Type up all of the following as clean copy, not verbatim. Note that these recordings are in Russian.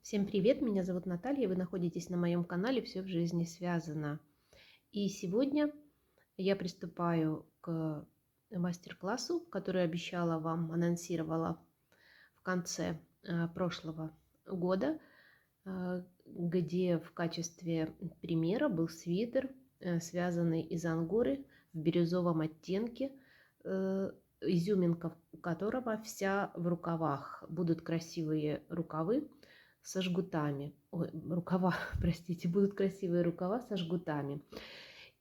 Всем привет, меня зовут Наталья, вы находитесь на моем канале «Все в жизни связано». И сегодня я приступаю к мастер-классу, который обещала вам, анонсировала в конце прошлого года, где в качестве примера был свитер, связанный из ангоры в бирюзовом оттенке, изюминка которого вся в рукавах. Будут красивые рукавы со жгутами. Ой, рукава, простите, будут красивые рукава со жгутами.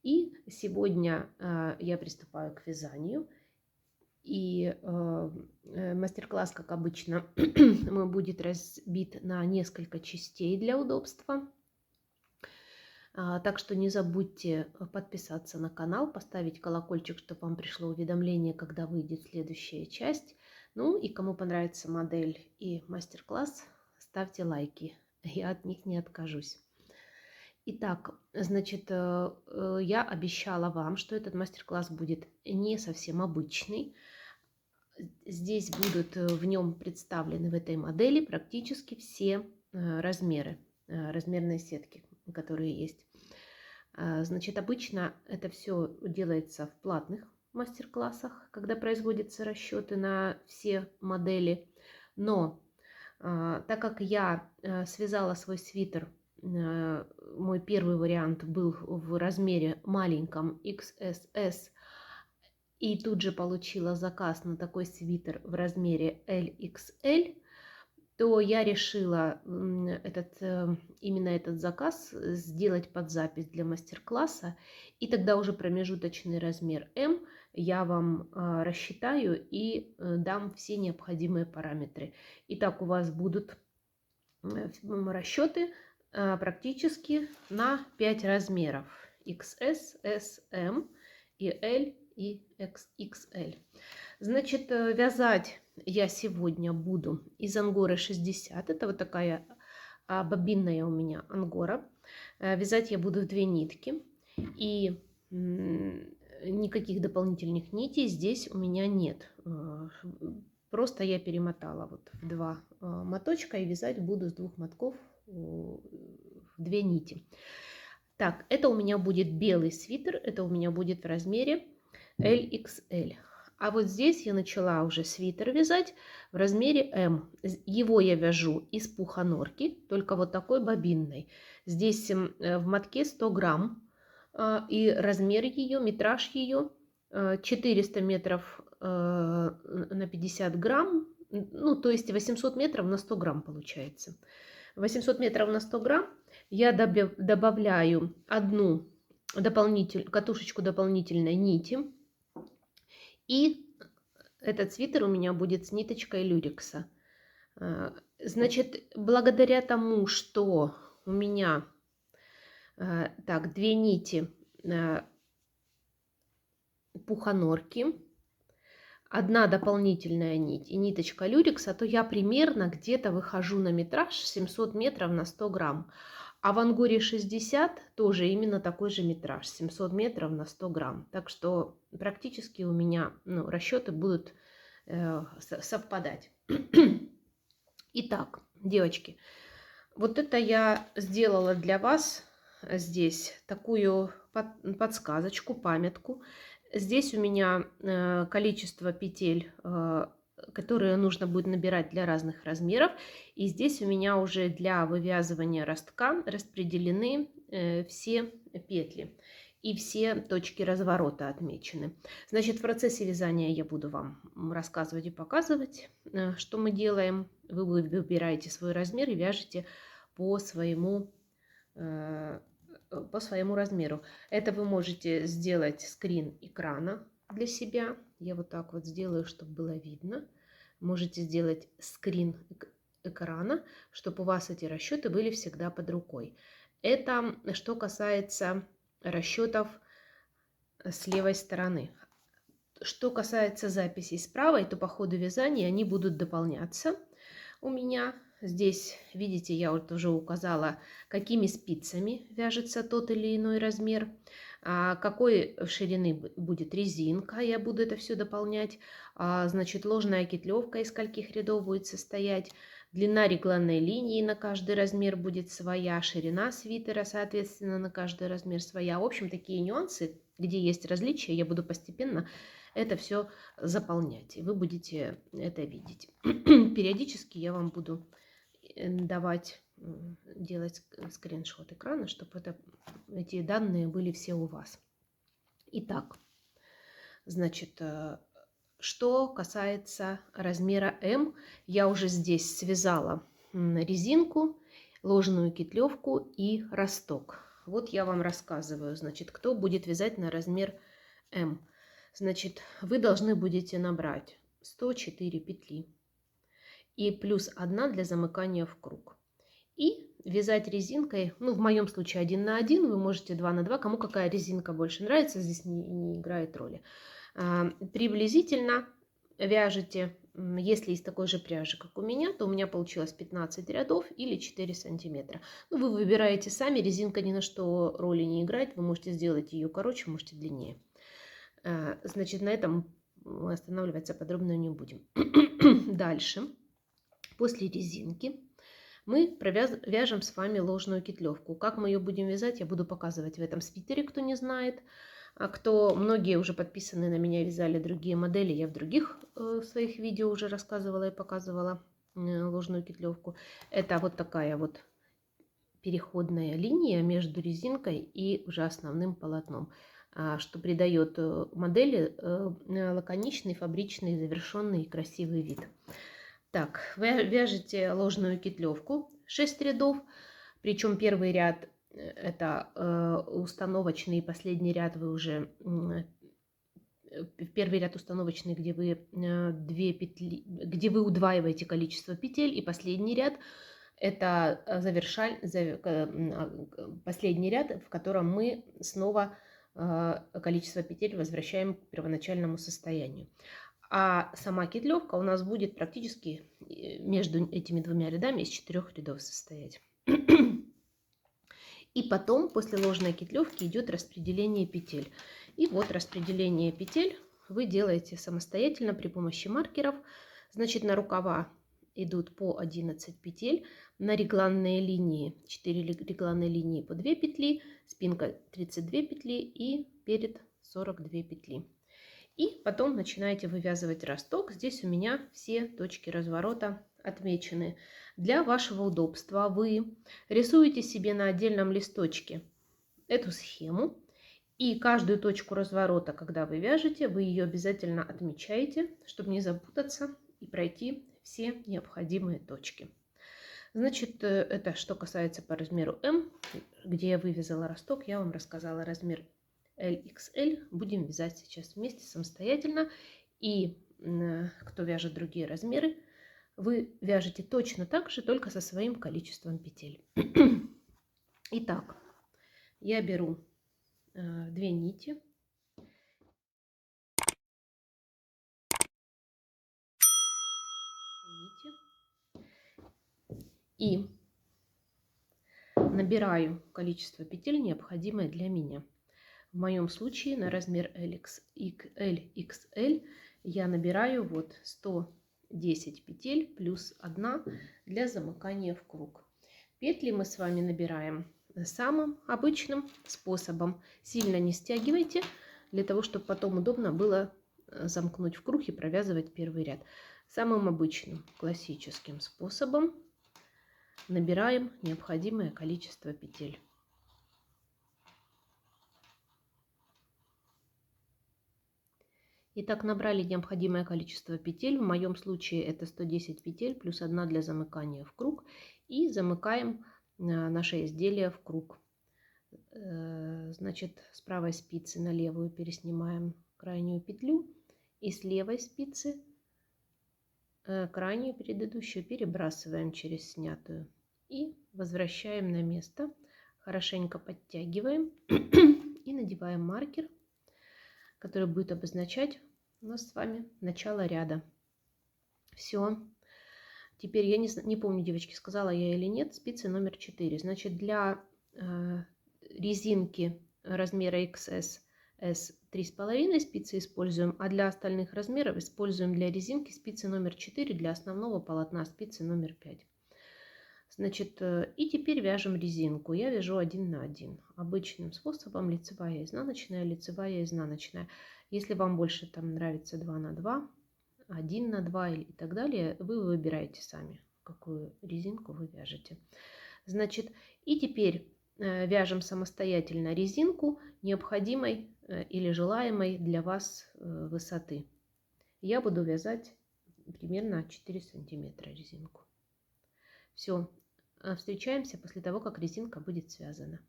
И сегодня я приступаю к вязанию. И мастер-класс, как обычно, будет разбит на несколько частей для удобства. Так что не забудьте подписаться на канал, поставить колокольчик, чтобы вам пришло уведомление, когда выйдет следующая часть. Ну и кому понравится модель и мастер-класс, ставьте лайки, я от них не откажусь. Итак, значит, я обещала вам, что этот мастер-класс будет не совсем обычный. Здесь будут в нем представлены в этой модели практически все размеры, размерные сетки, которые есть. Значит, обычно это все делается в платных мастер-классах, когда производятся расчеты на все модели. Но так как я связала свой свитер, мой первый вариант был в размере маленьком XSS, и тут же получила заказ на такой свитер в размере LXL, то я решила именно этот заказ сделать под запись для мастер-класса. И тогда уже промежуточный размер М я вам рассчитаю и дам все необходимые параметры. Итак, у вас будут расчеты практически на 5 размеров: XS, S, M и L и XXL. Значит, вязать я сегодня буду из ангоры 60. Это вот такая бобинная у меня ангора. Вязать я буду в 2 нитки. И никаких дополнительных нитей здесь у меня нет. Просто я перемотала вот в 2 моточка и вязать буду с 2 мотков в 2 нити. Так, это у меня будет белый свитер. Это у меня будет в размере LXL. А вот здесь я начала уже свитер вязать в размере М. Его я вяжу из пуха норки, только вот такой бобинной. Здесь в мотке 100 грамм. И размер ее, метраж ее 400 метров на 50 грамм. Ну, то есть 800 метров на 100 грамм получается. 800 метров на 100 грамм я добавляю одну катушечку дополнительной нити. И этот свитер у меня будет с ниточкой люрекса. Значит, благодаря тому, что у меня 2 нити пуханорки, 1 дополнительная нить и ниточка люрекса, то я примерно где-то выхожу на метраж 700 метров на 100 грамм. А в ангоре 60 тоже именно такой же метраж, 700 метров на 100 грамм. Так что практически у меня расчеты будут совпадать. Итак, девочки, вот это я сделала для вас здесь такую подсказочку, памятку. Здесь у меня количество петель, которые нужно будет набирать для разных размеров. И здесь у меня уже для вывязывания ростка распределены все петли. И все точки разворота отмечены. Значит, в процессе вязания я буду вам рассказывать и показывать, что мы делаем. Вы выбираете свой размер и вяжете по своему размеру. Это вы можете сделать скрин экрана для себя. Я вот так вот сделаю, чтобы было видно. Можете сделать скрин экрана, чтобы у вас эти расчеты были всегда под рукой. Это что касается расчетов с левой стороны. Что касается записей с правой, то по ходу вязания они будут дополняться у меня. Здесь, видите, я вот уже указала, какими спицами вяжется тот или иной размер, какой ширины будет резинка, я буду это все дополнять. Значит, ложная кетлевка из скольких рядов будет состоять. Длина регланной линии на каждый размер будет своя, ширина свитера, соответственно, на каждый размер своя. В общем, такие нюансы, где есть различия, я буду постепенно это все заполнять, и вы будете это видеть. Периодически я вам буду давать, делать скриншот экрана, чтобы эти данные были все у вас. Итак, значит, что касается размера М, я уже здесь связала резинку, ложную кетлевку и росток. Вот я вам рассказываю, значит, кто будет вязать на размер М. Значит, вы должны будете набрать 104 петли и плюс 1 для замыкания в круг. И вязать резинкой, ну, в моем случае 1 на 1, вы можете 2 на 2, кому какая резинка больше нравится, здесь не играет роли. Приблизительно вяжете, если из такой же пряжи, как у меня, то у меня получилось 15 рядов или 4 сантиметра. Ну, вы выбираете сами, резинка ни на что роли не играет, вы можете сделать ее короче, можете длиннее. Значит, на этом мы останавливаться подробно не будем. Дальше, после резинки, мы вяжем с вами ложную кетлевку. Как мы ее будем вязать, я буду показывать в этом свитере, кто не знает. А многие уже подписаны на меня, вязали другие модели, я в других своих видео уже рассказывала и показывала ложную кетлевку. Это вот такая вот переходная линия между резинкой и уже основным полотном, что придает модели лаконичный, фабричный, завершенный и красивый вид. Так, вяжете ложную кетлевку 6 рядов, причем первый ряд это установочный, последний ряд вы уже первый ряд установочный, где вы 2 петли, где вы удваиваете количество петель, и последний ряд это последний ряд, в котором мы снова количество петель возвращаем к первоначальному состоянию. А сама кетлевка у нас будет практически между этими двумя рядами из 4 рядов состоять. И потом, после ложной кетлевки, идет распределение петель. И вот распределение петель вы делаете самостоятельно при помощи маркеров. Значит, на рукава идут по 11 петель, на регланные линии 4 регланные линии по 2 петли, спинка 32 петли и перед 42 петли. И потом начинаете вывязывать росток. Здесь у меня все точки разворота отмечены. Для вашего удобства вы рисуете себе на отдельном листочке эту схему. И каждую точку разворота, когда вы вяжете, вы ее обязательно отмечаете, чтобы не запутаться и пройти все необходимые точки. Значит, это что касается по размеру М, где я вывязала росток, я вам рассказала размер LXL. Будем вязать сейчас вместе самостоятельно. И кто вяжет другие размеры, вы вяжете точно так же, только со своим количеством петель. Итак, я беру 2 нити. И набираю количество петель, необходимое для меня. В моем случае на размер LXL я набираю вот 110 петель плюс 1 для замыкания в круг. Петли мы с вами набираем самым обычным способом. Сильно не стягивайте, для того, чтобы потом удобно было замкнуть в круг и провязывать первый ряд. Самым обычным классическим способом набираем необходимое количество петель. Итак, набрали необходимое количество петель. В моем случае это 110 петель плюс 1 для замыкания в круг. И замыкаем наше изделие в круг. Значит, с правой спицы на левую переснимаем крайнюю петлю. И с левой спицы крайнюю предыдущую перебрасываем через снятую. И возвращаем на место. Хорошенько подтягиваем. И надеваем маркер, который будет обозначать у нас с вами начало ряда. Все. Теперь я не помню, девочки, сказала я или нет, спицы номер 4. Значит, для резинки размера XS S 3,5 спицы используем, а для остальных размеров используем для резинки спицы номер 4, для основного полотна спицы номер 5. Значит, и теперь вяжем резинку. Я вяжу 1 на 1. Обычным способом лицевая, изнаночная. Если вам больше там нравится 2 на 2, 1 на 2 и так далее, вы выбираете сами, какую резинку вы вяжете. Значит, и теперь вяжем самостоятельно резинку необходимой или желаемой для вас высоты. Я буду вязать примерно 4 сантиметра резинку. Все, встречаемся после того, как резинка будет связана.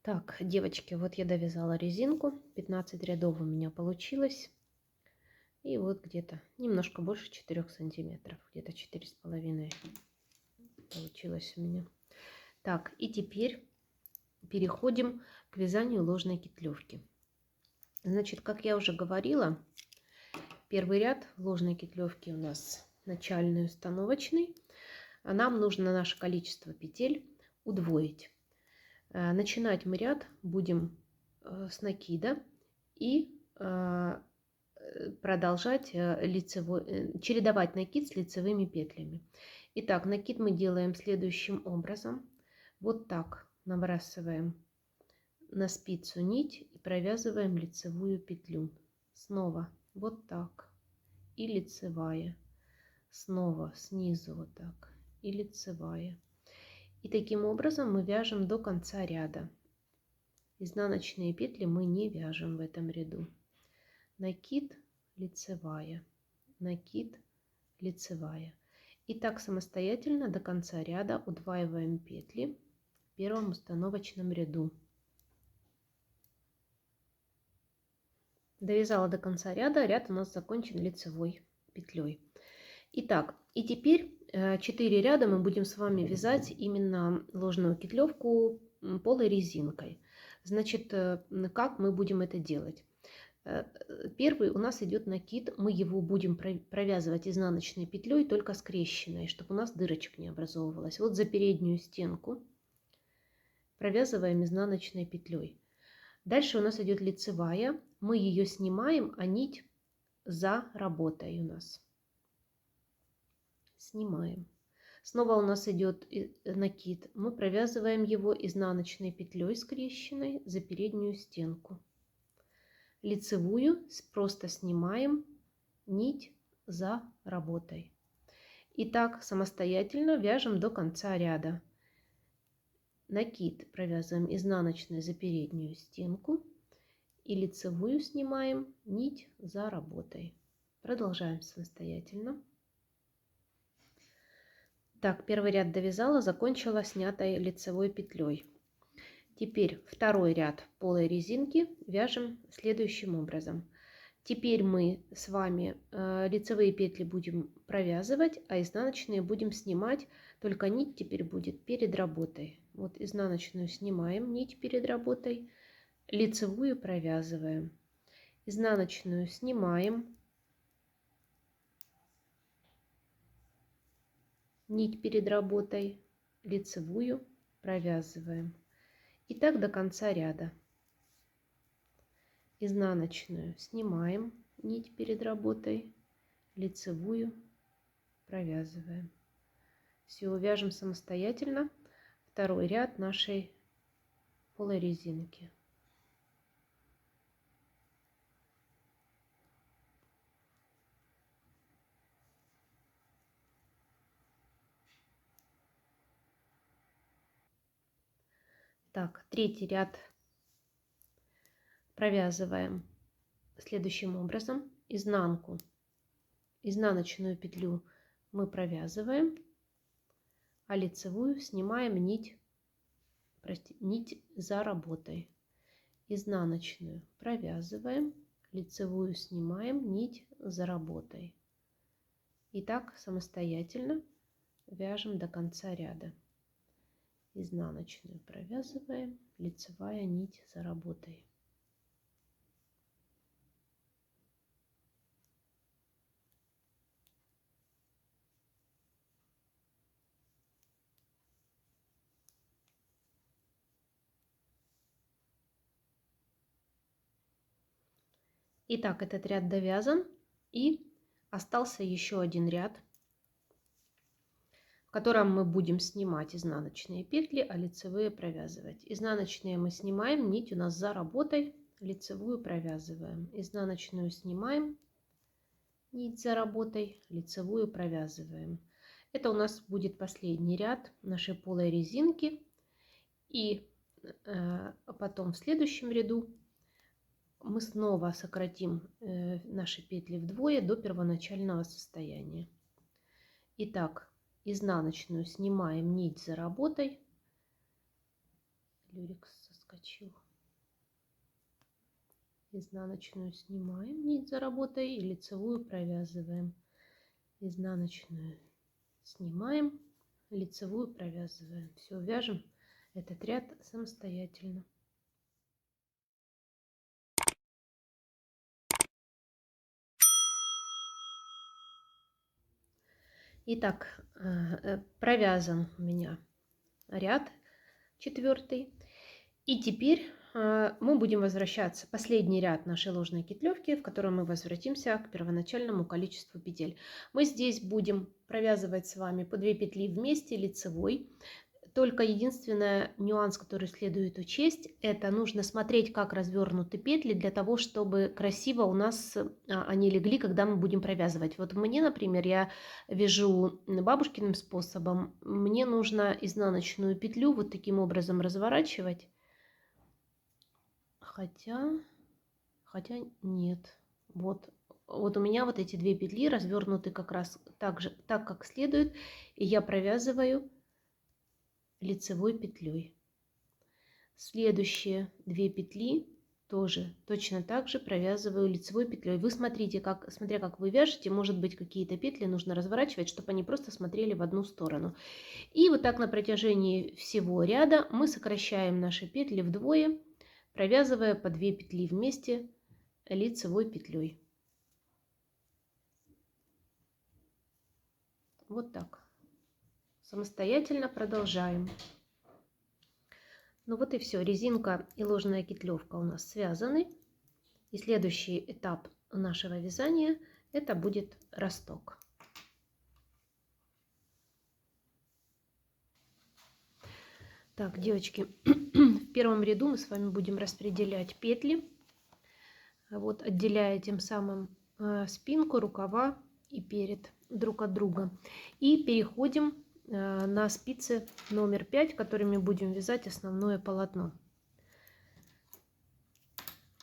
Так, девочки, вот я довязала резинку. 15 рядов у меня получилось. И вот где-то немножко больше 4 сантиметров. Где-то 4,5 получилось у меня. Так, и теперь переходим к вязанию ложной кетлевки. Значит, как я уже говорила, первый ряд ложной кетлевки у нас начальный установочный. Нам нужно наше количество петель удвоить. Начинать мы ряд будем с накида и продолжать чередовать накид с лицевыми петлями. Итак, накид мы делаем следующим образом. Вот так набрасываем на спицу нить и провязываем лицевую петлю. Снова вот так и лицевая. Снова снизу вот так и лицевая. И таким образом мы вяжем до конца ряда. Изнаночные петли мы не вяжем в этом ряду. Накид, лицевая, накид, лицевая. И так самостоятельно до конца ряда удваиваем петли в первом установочном ряду. Довязала до конца ряда, ряд у нас закончен лицевой петлей. Итак, и теперь 4 ряда мы будем с вами вязать именно ложную кетлевку полой резинкой. Значит, как мы будем это делать? Первый у нас идет накид, мы его будем провязывать изнаночной петлей, только скрещенной, чтобы у нас дырочек не образовывалось. Вот за переднюю стенку провязываем изнаночной петлей. Дальше у нас идет лицевая, мы ее снимаем, а нить за работой у нас. Снимаем. Снова у нас идет накид, мы провязываем его изнаночной петлей скрещенной за переднюю стенку. Лицевую просто снимаем, нить за работой. И так самостоятельно вяжем до конца ряда. Накид провязываем изнаночной за переднюю стенку и лицевую снимаем, нить за работой. Продолжаем самостоятельно. Так, первый ряд довязала, закончила снятой лицевой петлей. Теперь второй ряд полой резинки вяжем следующим образом. Теперь мы с вами лицевые петли будем провязывать, а изнаночные будем снимать. Только нить теперь будет перед работой. Вот изнаночную снимаем, нить перед работой, лицевую провязываем. Изнаночную снимаем, нить перед работой, лицевую провязываем. И так до конца ряда. Изнаночную снимаем, нить перед работой, лицевую провязываем. Все, вяжем самостоятельно второй ряд нашей полой резинки. Так, третий ряд провязываем следующим образом. Изнанку, изнаночную петлю мы провязываем, а лицевую снимаем нить за работой. Изнаночную провязываем, лицевую снимаем, нить за работой. И так самостоятельно вяжем до конца ряда. Изнаночную провязываем, лицевая нить за работой. Итак, этот ряд довязан, и остался еще один ряд, в котором мы будем снимать изнаночные петли, а лицевые провязывать. Изнаночные мы снимаем, нить у нас за работой, лицевую провязываем. Изнаночную снимаем, нить за работой, лицевую провязываем. Это у нас будет последний ряд нашей полой резинки. И потом в следующем ряду мы снова сократим наши петли вдвое до первоначального состояния. Итак, изнаночную снимаем, нить за работой. Люрикс соскочил. Изнаночную снимаем, нить за работой, и лицевую провязываем. Изнаночную снимаем, лицевую провязываем. Все, вяжем этот ряд самостоятельно. Итак, провязан у меня ряд 4. И теперь мы будем возвращаться. Последний ряд нашей ложной петлевки, в котором мы возвратимся к первоначальному количеству петель. Мы здесь будем провязывать с вами по 2 петли вместе лицевой. Только единственный нюанс, который следует учесть, это нужно смотреть, как развернуты петли, для того, чтобы красиво у нас они легли, когда мы будем провязывать. Вот мне, например, я вяжу бабушкиным способом. Мне нужно изнаночную петлю вот таким образом разворачивать. Хотя нет. Вот у меня вот эти 2 петли развернуты как раз так, как следует. И я провязываю лицевой петлей. Следующие 2 петли тоже точно так же провязываю лицевой петлей. Вы смотрите, смотря как вы вяжете, может быть, какие-то петли нужно разворачивать, чтобы они просто смотрели в одну сторону. И вот так на протяжении всего ряда мы сокращаем наши петли вдвое, провязывая по 2 петли вместе лицевой петлей. Вот так. Самостоятельно продолжаем. Ну вот и все. Резинка и ложная петлевка у нас связаны. И следующий этап нашего вязания — это будет росток. Так, девочки, в первом ряду мы с вами будем распределять петли. Вот, отделяя тем самым спинку, рукава и перед друг от друга. И переходим на спицы номер 5, которыми будем вязать основное полотно.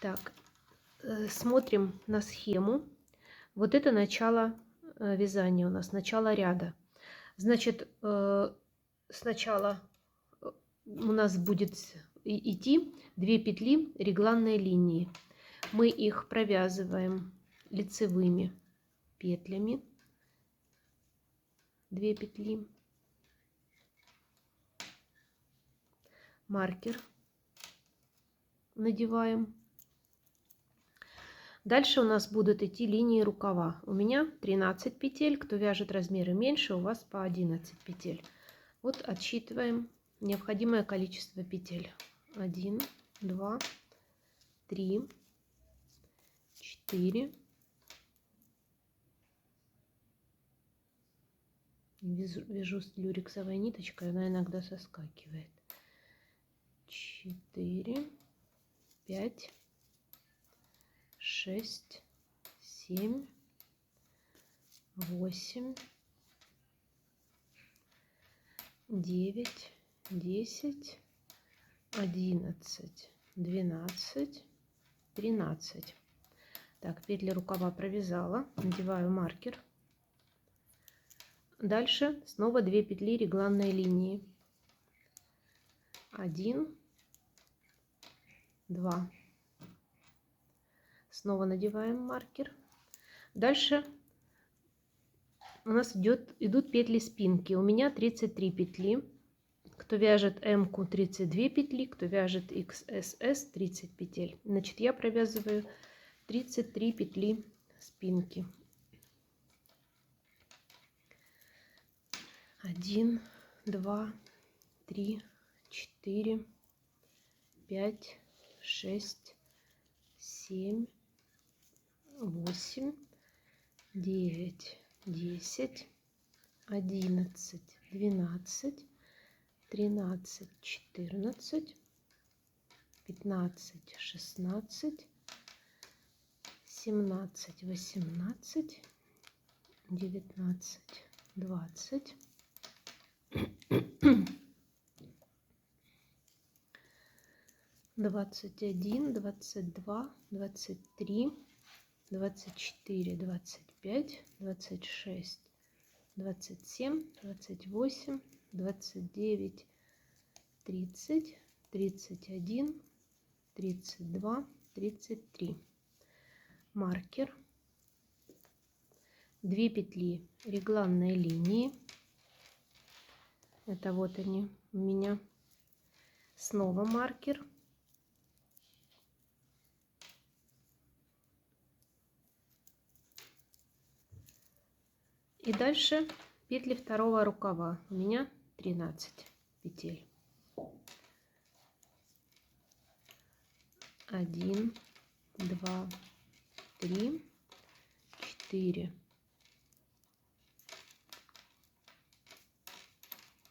Так, смотрим на схему. Вот это начало вязания у нас, начало ряда. Значит, сначала у нас будет идти 2 петли регланной линии. Мы их провязываем лицевыми петлями. 2 петли. Маркер надеваем. Дальше у нас будут идти линии рукава. У меня 13 петель. Кто вяжет размеры меньше, у вас по 11 петель. Вот отсчитываем необходимое количество петель. 1, 2, 3, 4. Вяжу с люрексовой ниточкой, она иногда соскакивает. 4, 5, 6, 7, 8, 9, 10, 11, 12, 13. Так, петли рукава провязала, надеваю маркер. Дальше снова 2 петли регланной линии. 1, 2. Снова надеваем маркер. Дальше у нас идут петли спинки. У меня 33 петли. Кто вяжет М-ку, 32 петли. Кто вяжет XSS, 30 петель. Значит, я провязываю 33 петли спинки. 1, 2, 3, 4, 5, 6, 7, 8, 9, 10, 11, 12, 13, 14, 15, 16, 17, 18, 19, 20, 21, 22, 23, 24, 25, 26, 27, 28, 29, 30, 31, 32, 33. Маркер. 2 петли регланной линии. Это вот они у меня. Снова маркер. И дальше петли второго рукава. У меня 13 петель. 1, 2, 3, 4,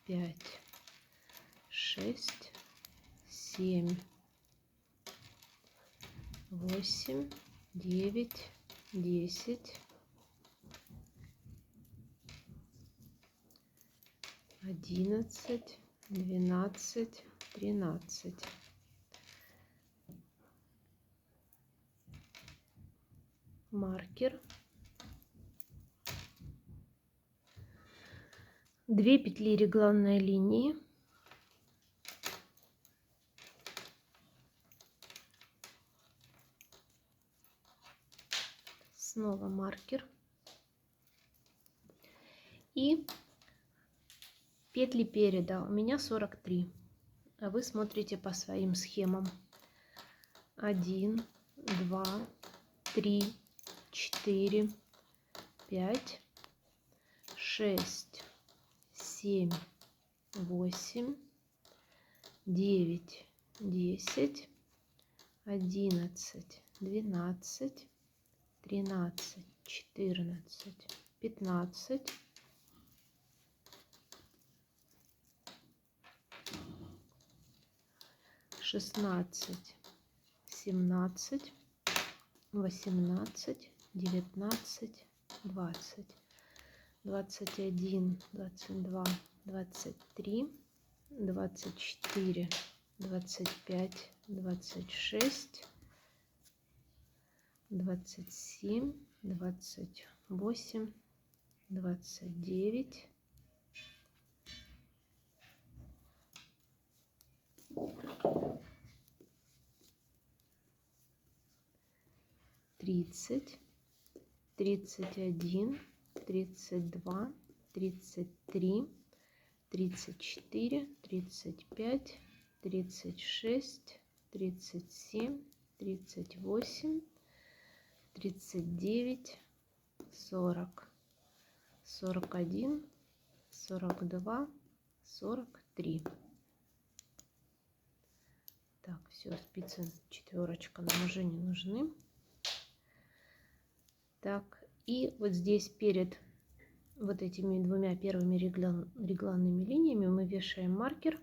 5, 6, 7, 8, 9, 10, 11, 12, 13. Маркер. 2 петли регланной линии. Снова маркер. И петли переда у меня 43. А вы смотрите по своим схемам. 1, 2, 3, 4, 5, 6, 7, 8, 9, 10, 11, 12, 13, 14, 15, 16, 17, 18, 19, 20, 21, 22, 23, 24, 25, 26, 27, 28, 29, 30, 31, 32, 33, 34, 35, 36, 37, 38, 39, 40, 41, 42, 43. Так, все, спицы четверочка нам уже не нужны. Так, и вот здесь перед вот этими двумя первыми регланными линиями мы вешаем маркер,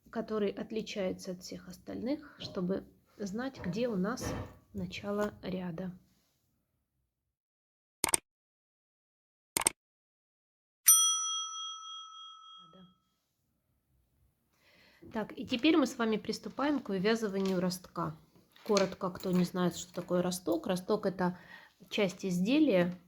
который отличается от всех остальных, чтобы знать, где у нас начало ряда. Так, и теперь мы с вами приступаем к вывязыванию ростка. Коротко, кто не знает, что такое росток. Росток – это часть изделия,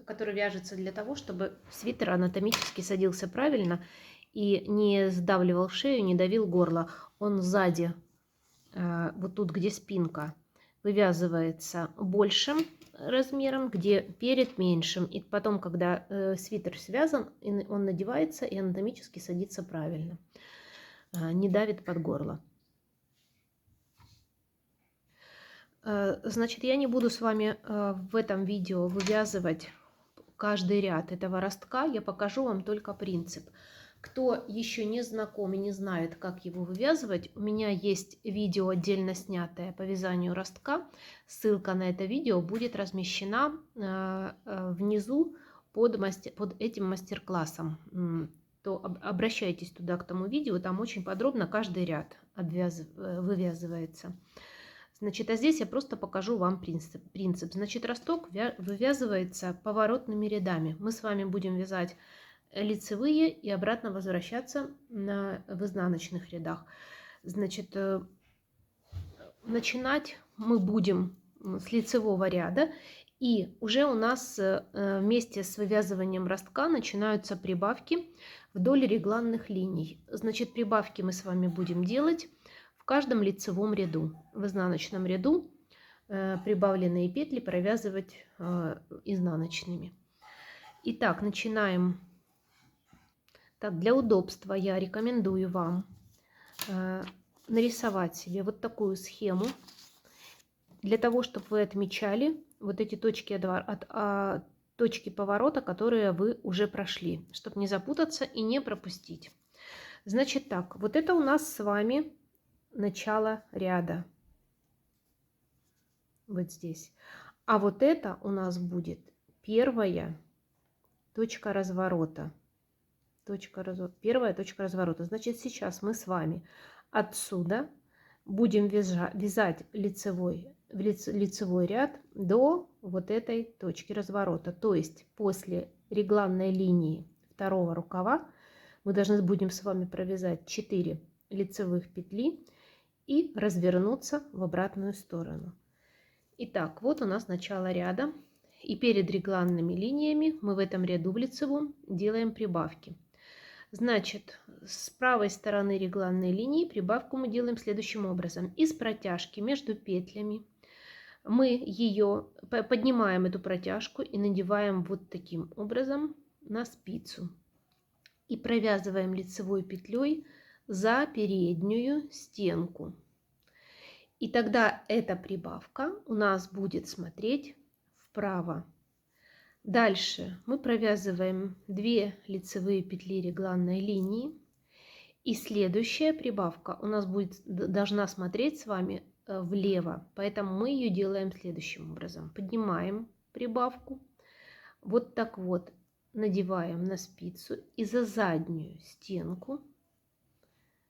который вяжется для того, чтобы свитер анатомически садился правильно и не сдавливал шею, не давил горло. Он сзади, вот тут, где спинка, вывязывается большим размером, где перед меньшим. И потом, когда свитер связан, он надевается и анатомически садится правильно, не давит под горло. Значит, я не буду с вами в этом видео вывязывать каждый ряд этого ростка. Я покажу вам только принцип. Кто еще не знаком и не знает, как его вывязывать, у меня есть видео отдельно снятое по вязанию ростка. Ссылка на это видео будет размещена внизу под этим мастер-классом. То обращайтесь туда, к тому видео, там очень подробно каждый ряд вывязывается. Значит, а здесь я просто покажу вам принцип. Значит, росток вывязывается поворотными рядами. Мы с вами будем вязать лицевые и обратно возвращаться в изнаночных рядах. Значит, начинать мы будем с лицевого ряда, и уже у нас вместе с вывязыванием ростка начинаются прибавки вдоль регланных линий. Значит, прибавки мы с вами будем делать в каждом лицевом ряду. В изнаночном ряду прибавленные петли провязывать изнаночными. Итак, начинаем. Так, для удобства я рекомендую вам нарисовать себе вот такую схему, для того, чтобы вы отмечали вот эти точки точки поворота, которые вы уже прошли, чтобы не запутаться и не пропустить. Значит так, вот это у нас с вами начало ряда. Вот здесь. А вот это у нас будет первая точка разворота. Первая точка разворота. Значит, сейчас мы с вами отсюда будем вязать лицевой ряд до вот этой точки разворота. То есть после регланной линии второго рукава мы должны будем с вами провязать 4 лицевых петли и развернуться в обратную сторону. Итак, вот у нас начало ряда. И перед регланными линиями мы в этом ряду в лицевом делаем прибавки. Значит, с правой стороны регланной линии прибавку мы делаем следующим образом. Из протяжки между петлями мы ее поднимаем, эту протяжку, и надеваем вот таким образом на спицу. И провязываем лицевой петлей за переднюю стенку. И тогда эта прибавка у нас будет смотреть вправо. Дальше мы провязываем 2 лицевые петли регланной линии. И следующая прибавка у нас должна смотреть с вами влево. Поэтому мы ее делаем следующим образом. Поднимаем прибавку. Вот так вот надеваем на спицу. И за заднюю стенку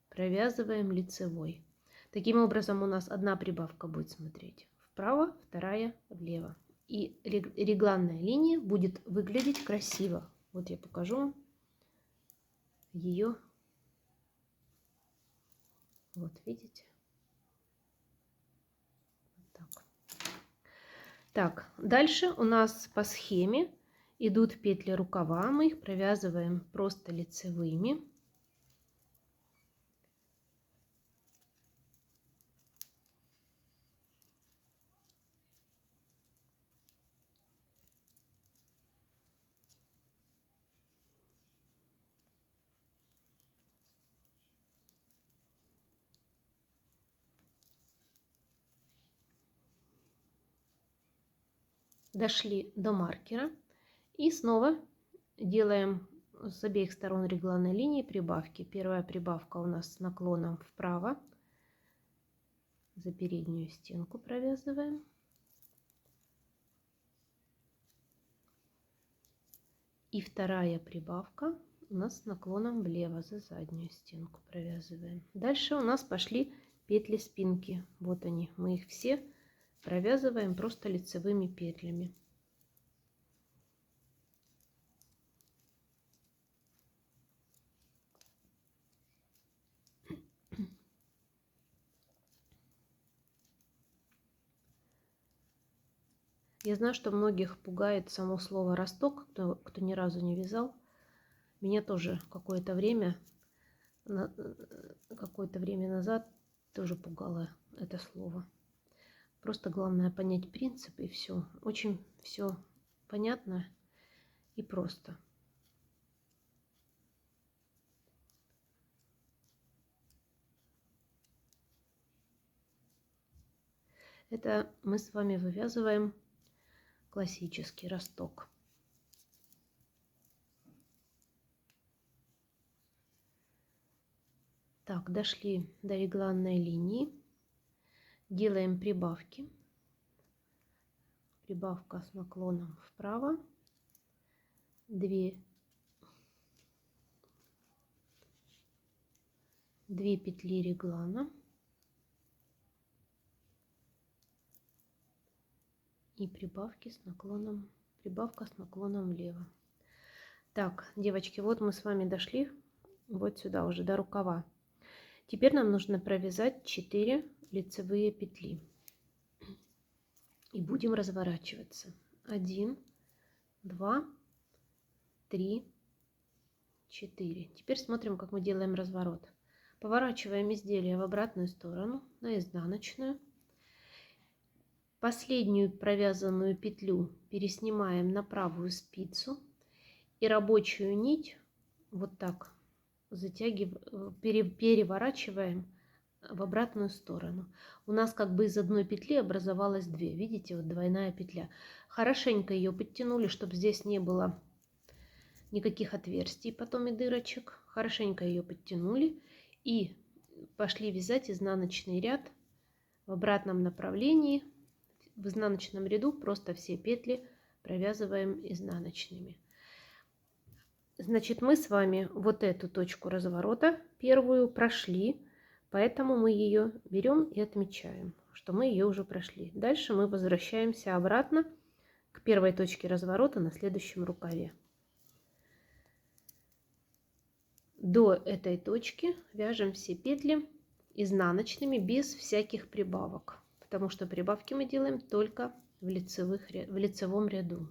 провязываем лицевой. Таким образом у нас одна прибавка будет смотреть вправо, вторая влево. И регланная линия будет выглядеть красиво. Вот я покажу ее. Вот видите? Вот так. Так, дальше у нас по схеме идут петли рукава. Мы их провязываем просто лицевыми. Дошли до маркера и снова делаем с обеих сторон регланной линии прибавки. Первая прибавка у нас с наклоном вправо, за переднюю стенку провязываем. И вторая прибавка у нас с наклоном влево, за заднюю стенку провязываем. Дальше у нас пошли петли спинки. Вот они, мы их все провязываем просто лицевыми петлями. Я знаю, что многих пугает само слово росток, кто ни разу не вязал. Меня тоже какое-то время назад тоже пугало это слово. Просто главное понять принцип, и все. Очень все понятно и просто. Это мы с вами вывязываем классический росток. Так, дошли до регланной линии. Делаем прибавки. Прибавка с наклоном вправо. 2 петли реглана. И прибавка с наклоном влево. Так, девочки, вот мы с вами дошли вот сюда уже до рукава. Теперь нам нужно провязать 4 лицевые петли. И будем разворачиваться. 1, 2, 3, 4. Теперь смотрим, как мы делаем разворот. Поворачиваем изделие в обратную сторону, на изнаночную. Последнюю провязанную петлю переснимаем на правую спицу. И рабочую нить вот так переворачиваем в обратную сторону. У нас как бы из одной петли образовалось 2. Видите, вот двойная петля. Хорошенько ее подтянули, чтобы здесь не было никаких отверстий, потом и дырочек. Хорошенько ее подтянули и пошли вязать изнаночный ряд в обратном направлении. В изнаночном ряду просто все петли провязываем изнаночными. Значит, мы с вами вот эту точку разворота первую прошли, поэтому мы ее берем и отмечаем, что мы ее уже прошли. Дальше мы возвращаемся обратно к первой точке разворота на следующем рукаве. До этой точки вяжем все петли изнаночными без всяких прибавок, потому что прибавки мы делаем только в лицевом ряду.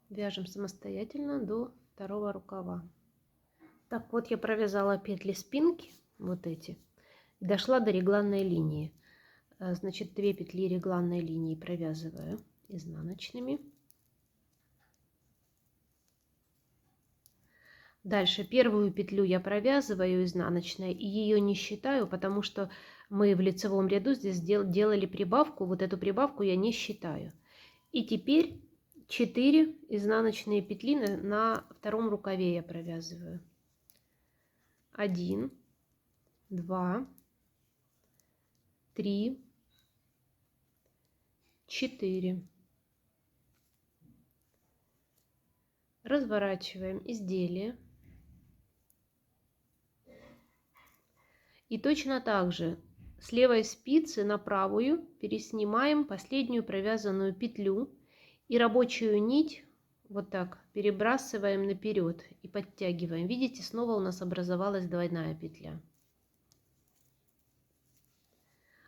Вяжем самостоятельно до второго рукава. Так, вот я провязала петли спинки, вот эти, и дошла до регланной линии. Значит, 2 петли регланной линии провязываю изнаночными. Дальше первую петлю я провязываю изнаночной и ее не считаю, потому что мы в лицевом ряду здесь делали прибавку. Вот эту прибавку я не считаю. И теперь 4 изнаночные петли на втором рукаве я провязываю. 1, 2, 3, 4. Разворачиваем изделие. И точно так же с левой спицы на правую переснимаем последнюю провязанную петлю и рабочую нить вот так перебрасываем наперед и подтягиваем. Видите, снова у нас образовалась двойная петля.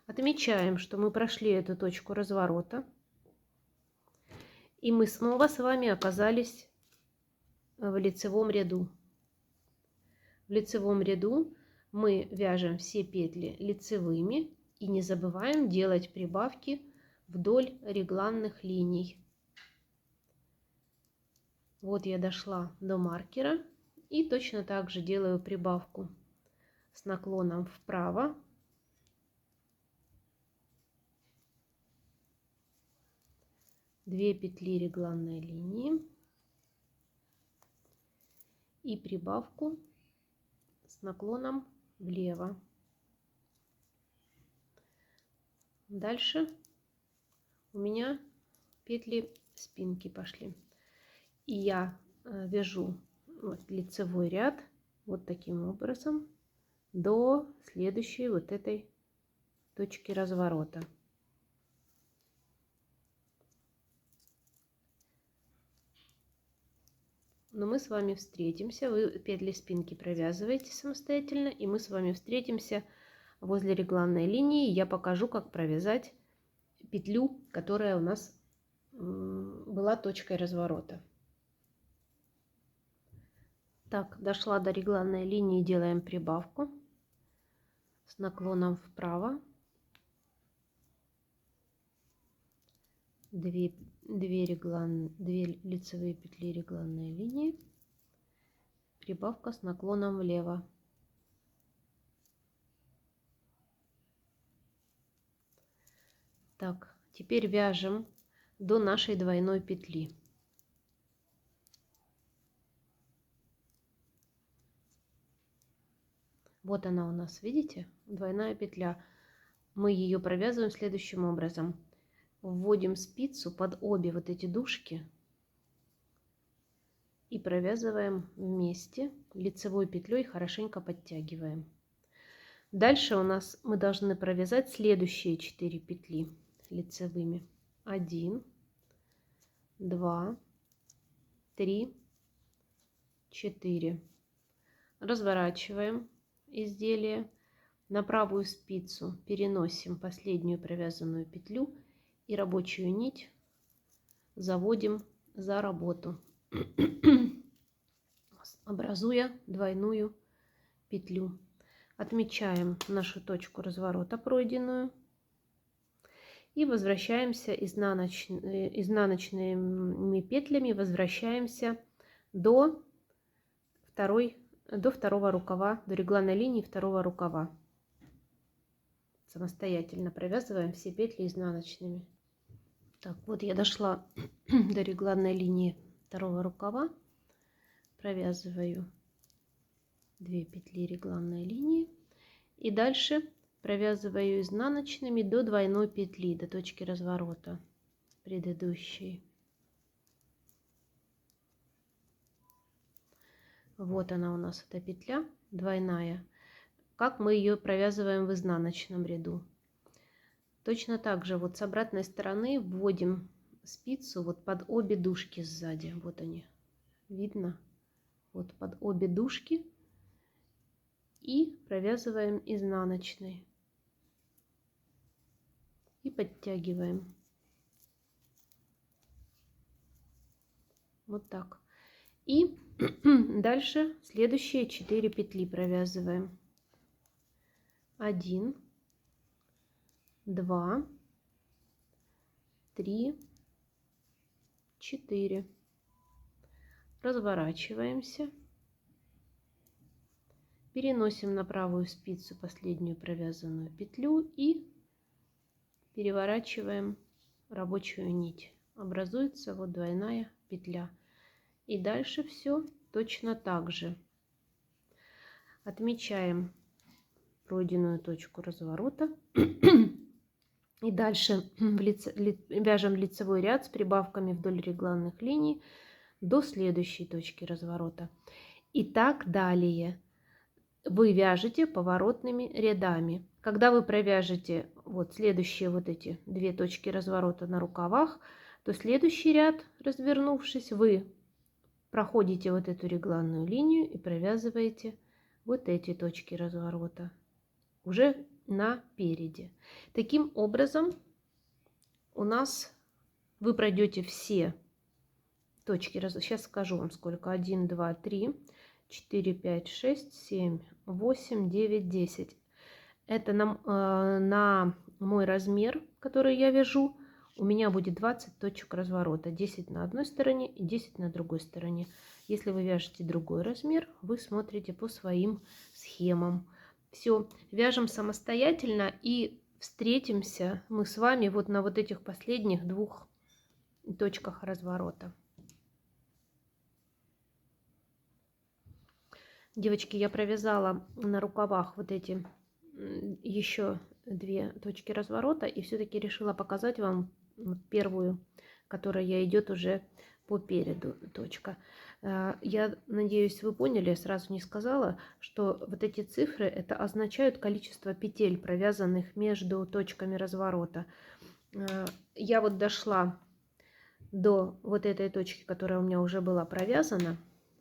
Отмечаем, что мы прошли эту точку разворота. И мы снова с вами оказались в лицевом ряду. В лицевом ряду мы вяжем все петли лицевыми и не забываем делать прибавки вдоль регланных линий. Вот я дошла до маркера и точно так же делаю прибавку с наклоном вправо. Две петли регланной линии и прибавку с наклоном влево. Дальше у меня петли спинки пошли. И я вяжу вот лицевой ряд вот таким образом до следующей вот этой точки разворота. Но мы с вами встретимся. Вы петли спинки провязываете самостоятельно, и мы с вами встретимся возле регланной линии. Я покажу, как провязать петлю, которая у нас была точкой разворота. Так, дошла до регланной линии, делаем прибавку с наклоном вправо. 2 2 лицевые петли регланной линии, прибавка с наклоном влево. Так, теперь вяжем до нашей двойной петли. Вот она у нас, видите, двойная петля. Мы ее провязываем следующим образом. Вводим спицу под обе вот эти дужки и провязываем вместе лицевой петлей, хорошенько подтягиваем. Дальше у нас мы должны провязать следующие 4 петли лицевыми. 1, 2, 3, 4. Разворачиваем изделие. На правую спицу переносим последнюю провязанную петлю и рабочую нить заводим за работу, образуя двойную петлю. Отмечаем нашу точку разворота пройденную и возвращаемся изнаночными петлями, возвращаемся до второго рукава, до регланной линии второго рукава. Самостоятельно провязываем все петли изнаночными. Так, вот я дошла до регланной линии второго рукава, провязываю 2 петли регланной линии и дальше провязываю изнаночными до двойной петли, до точки разворота предыдущей. Вот она у нас, эта петля двойная. Как мы ее провязываем в изнаночном ряду? Точно так же вот с обратной стороны вводим спицу вот под обе дужки сзади. Вот они, видно? Вот под обе дужки и провязываем изнаночной и подтягиваем. Вот так. И дальше следующие 4 петли провязываем. 1, 2, 3, 4. Разворачиваемся. Переносим на правую спицу последнюю провязанную петлю и переворачиваем рабочую нить. Образуется вот двойная петля. И дальше все точно так же. Отмечаем пройденную точку разворота. И дальше вяжем лицевой ряд с прибавками вдоль регланных линий до следующей точки разворота. И так далее. Вы вяжете поворотными рядами. Когда вы провяжете вот следующие вот эти 2 точки разворота на рукавах, то следующий ряд, развернувшись, вы проходите вот эту регланную линию и провязываете вот эти точки разворота уже напереди. Таким образом, у нас вы пройдете все точки. Сейчас скажу вам сколько. 1, 2, 3, 4, 5, 6, 7, 8, 9, 10. Это на мой размер, который я вяжу. У меня будет 20 точек разворота. 10 на одной стороне и 10 на другой стороне. Если вы вяжете другой размер, вы смотрите по своим схемам. Все, вяжем самостоятельно и встретимся мы с вами вот на вот этих последних 2 точках разворота. Девочки, я провязала на рукавах вот эти еще 2 точки разворота и все-таки решила показать вам первую, которая идет уже по переду точка. Я надеюсь, вы поняли, я сразу не сказала, что вот эти цифры это означают количество петель, провязанных между точками разворота. Я вот дошла до вот этой точки, которая у меня уже была провязана,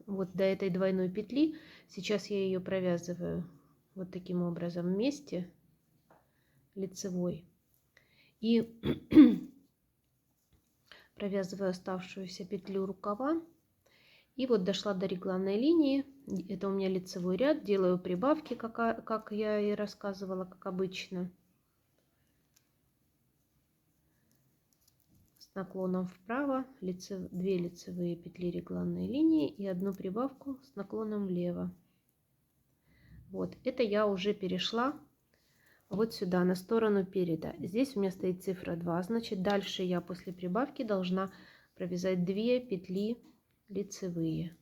вот до этой двойной петли. Сейчас я ее провязываю вот таким образом вместе лицевой и провязываю оставшуюся петлю рукава. И вот дошла до регланной линии. Это у меня лицевой ряд. Делаю прибавки, как я и рассказывала, как обычно. наклоном вправо, 2 лицевые петли регланной линии и 1 прибавку с наклоном влево. Вот, это я уже перешла вот сюда, на сторону переда. Здесь у меня стоит цифра 2, значит, дальше я после прибавки должна провязать 2 петли лицевые.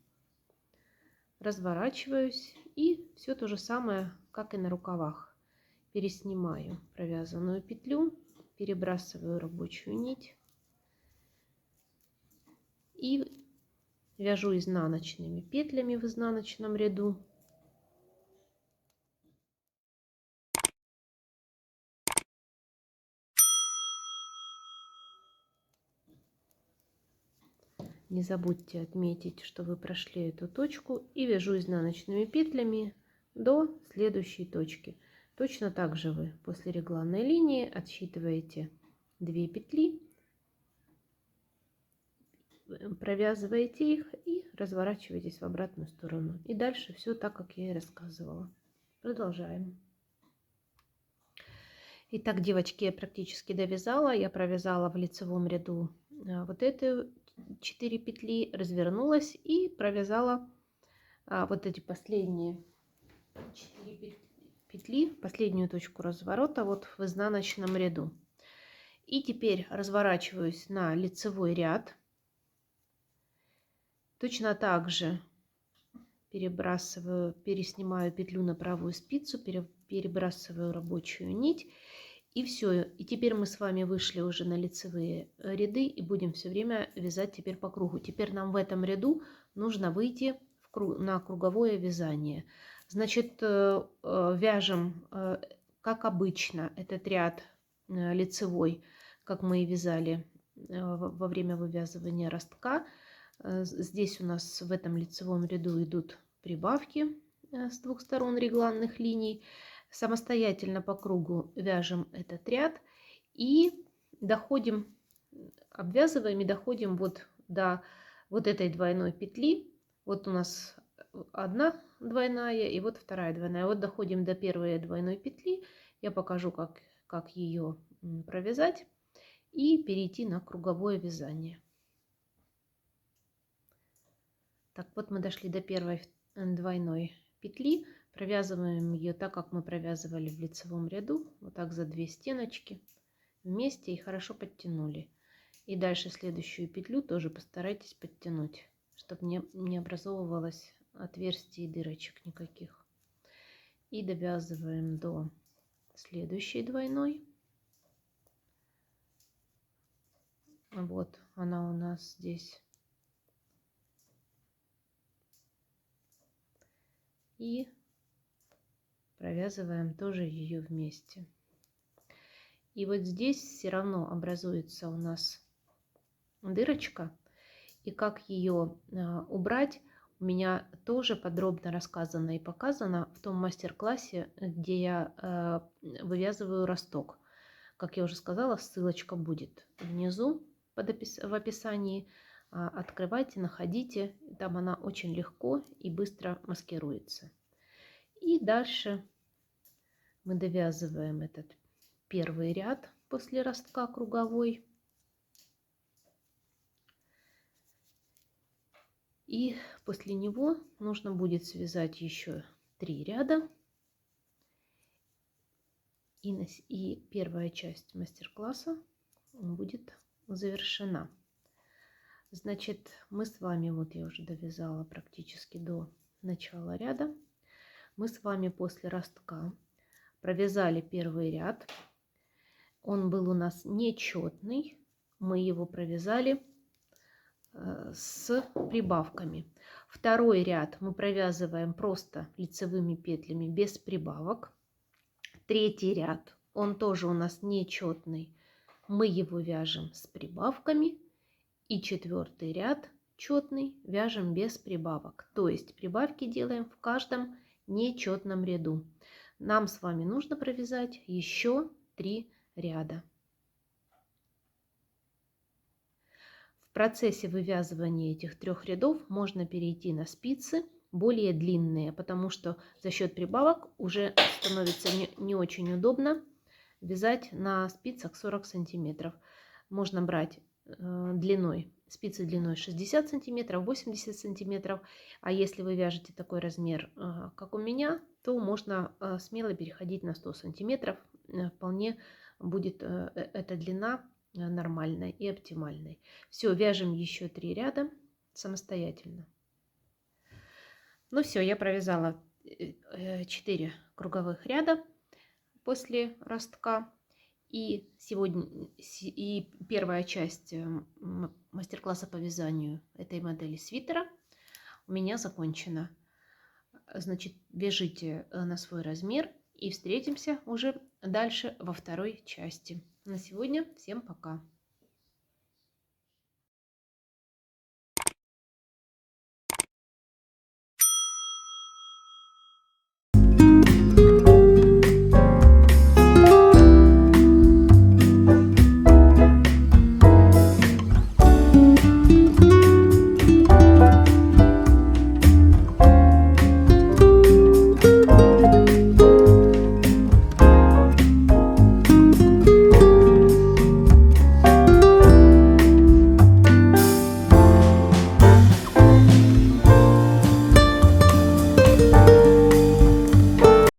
Разворачиваюсь и все то же самое, как и на рукавах. Переснимаю провязанную петлю, перебрасываю рабочую нить и вяжу изнаночными петлями в изнаночном ряду. Не забудьте отметить, что вы прошли эту точку, и вяжу изнаночными петлями до следующей точки. Точно так же вы после регланной линии отсчитываете 2 петли, провязываете их и разворачиваетесь в обратную сторону. И дальше все так, как я и рассказывала. Продолжаем. Итак, девочки, я практически довязала. Я провязала в лицевом ряду вот эту 4 петли, развернулась и провязала вот эти последние 4 петли, последнюю точку разворота вот в изнаночном ряду. И теперь разворачиваюсь на лицевой ряд. Точно так же переснимаю петлю на правую спицу, перебрасываю рабочую нить. И все. И теперь мы с вами вышли уже на лицевые ряды и будем все время вязать теперь по кругу. Теперь нам в этом ряду нужно выйти на круговое вязание. Значит, вяжем, как обычно, этот ряд лицевой, как мы и вязали во время вывязывания ростка. Здесь у нас в этом лицевом ряду идут прибавки с 2 сторон регланных линий. Самостоятельно по кругу вяжем этот ряд и доходим, обвязываем и доходим вот до вот этой двойной петли. Вот у нас одна двойная и вот вторая двойная. Вот доходим до первой двойной петли. Я покажу, как ее провязать и перейти на круговое вязание. Так, вот мы дошли до первой двойной петли. Провязываем ее так, как мы провязывали в лицевом ряду. Вот так за 2 стеночки вместе и хорошо подтянули. И дальше следующую петлю тоже постарайтесь подтянуть, чтобы не образовывалось отверстий и дырочек никаких. И довязываем до следующей двойной. Вот она у нас здесь. И провязываем тоже ее вместе. И вот здесь все равно образуется у нас дырочка. И как ее убрать, у меня тоже подробно рассказано и показано в том мастер-классе, где я вывязываю росток. Как я уже сказала, ссылочка будет внизу в описании. Открывайте, находите. Там она очень легко и быстро маскируется. И дальше мы довязываем этот первый ряд после ростка круговой. И после него нужно будет связать еще 3 ряда. И первая часть мастер-класса будет завершена. Значит, мы с вами, вот я уже довязала практически до начала ряда. Мы с вами после ростка провязали первый ряд. Он был у нас нечетный. Мы его провязали с прибавками. Второй ряд мы провязываем просто лицевыми петлями без прибавок. Третий ряд, он тоже у нас нечетный. Мы его вяжем с прибавками. И четвертый ряд четный вяжем без прибавок. То есть прибавки делаем в каждом нечетном ряду. Нам с вами нужно провязать еще 3 ряда. В процессе вывязывания этих 3 рядов можно перейти на спицы более длинные, потому что за счет прибавок уже становится не очень удобно вязать на спицах 40 сантиметров. Можно брать длиной. Спицы длиной 60 сантиметров, 80 сантиметров. А если вы вяжете такой размер, как у меня, то можно смело переходить на 100 сантиметров. Вполне будет эта длина нормальной и оптимальной. Все, вяжем еще 3 ряда самостоятельно. Ну все, я провязала 4 круговых ряда после ростка. И сегодня первая часть мастер-класса по вязанию этой модели свитера у меня закончена. Значит, вяжите на свой размер и встретимся уже дальше во второй части. На сегодня всем пока!